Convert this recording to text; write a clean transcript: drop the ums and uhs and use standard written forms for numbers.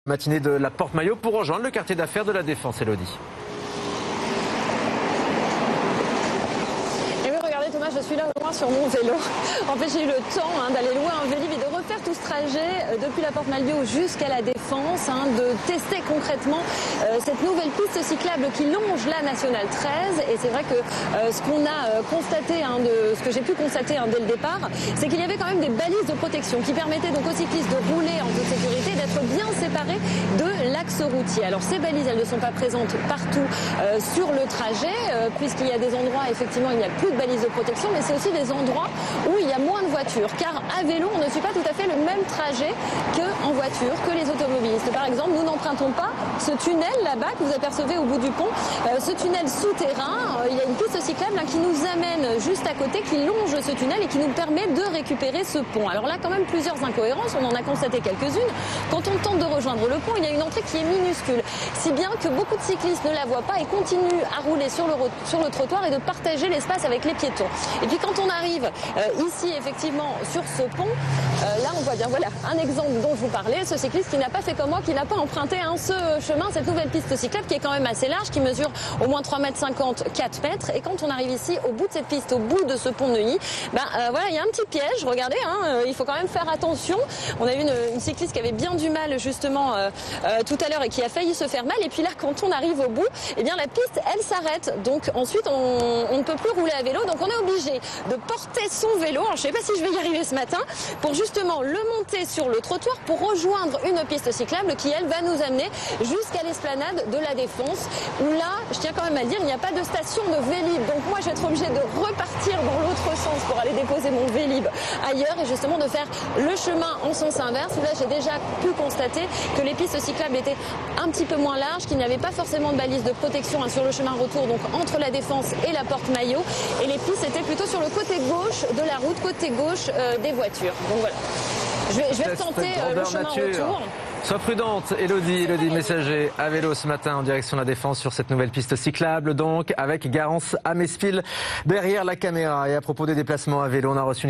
Matinée de la Porte-Maillot pour rejoindre le quartier d'affaires de la Défense, Elodie. Et oui, regardez Thomas, je suis là au loin sur mon vélo. En fait, j'ai eu le temps d'aller louer un Vélib et de refaire tout ce trajet depuis la Porte-Maillot jusqu'à la Défense, de tester concrètement cette nouvelle piste cyclable qui longe la Nationale 13. Et c'est vrai que ce qu'on a constaté, ce que j'ai pu constater dès le départ, c'est qu'il y avait quand même des balises de protection qui permettaient donc aux cyclistes de rouler en toute sécurité, d'être bien séparés de l'axe routier. Alors ces balises, elles ne sont pas présentes partout sur le trajet, puisqu'il y a des endroits, effectivement, il n'y a plus de balises de protection, mais c'est aussi des endroits où il y a moins de voitures, car à vélo, on ne suit pas tout à fait le même trajet qu'en voiture, que les automobilistes. Par exemple, nous n'empruntons pas ce tunnel là-bas que vous apercevez au bout du pont, ce tunnel souterrain. Il y a une piste cyclable qui nous amène juste à côté, qui longe ce tunnel et qui nous permet de récupérer ce pont. Alors là, quand même, plusieurs incohérences, on en a constaté quelques-unes. Quand on tente de rejoindre le pont, il y a une entrée qui est minuscule, si bien que beaucoup de cyclistes ne la voient pas et continuent à rouler sur le trottoir et de partager l'espace avec les piétons. Et puis quand on arrive ici, effectivement, sur ce pont, là on voit bien, voilà, un exemple dont je vous parlais, ce cycliste qui n'a pas fait comme moi, qui n'a pas emprunté ce chemin, cette nouvelle piste cyclable qui est quand même assez large, qui mesure au moins 3,50 m, 4 mètres. Et quand on arrive ici, au bout de cette piste, au bout de ce pont de Neuilly, voilà, il y a un petit piège, regardez, il faut quand même faire attention. On a eu une cycliste qui avait bien du mal, justement, tout à l'heure et qui a failli se faire mal. Et puis là, quand on arrive au bout, eh bien la piste, elle s'arrête. Donc ensuite, on ne peut plus rouler à vélo. Donc on est obligé de porter son vélo. Alors, je ne sais pas si je vais y arriver ce matin, pour justement le monter sur le trottoir pour rejoindre une piste cyclable qui, elle, va nous amener jusqu'à l'esplanade de la Défense, où là, je tiens quand même à le dire, il n'y a pas de station de Vélib. Donc moi, je vais être obligée de repartir dans l'autre sens pour aller déposer mon Vélib ailleurs et justement de faire le chemin en sens inverse. Là, j'ai déjà pu constater que les pistes cyclables étaient un petit peu moins larges, qu'il n'y avait pas forcément de balises de protection sur le chemin retour, donc entre la Défense et la Porte-Maillot. Et les pistes étaient plutôt sur le côté gauche de la route, côté gauche des voitures. Donc voilà. Je vais tenter le chemin retour. Sois prudente, Elodie Messager à vélo ce matin en direction de la Défense sur cette nouvelle piste cyclable, donc avec Garance Amespil derrière la caméra. Et à propos des déplacements à vélo, on a reçu une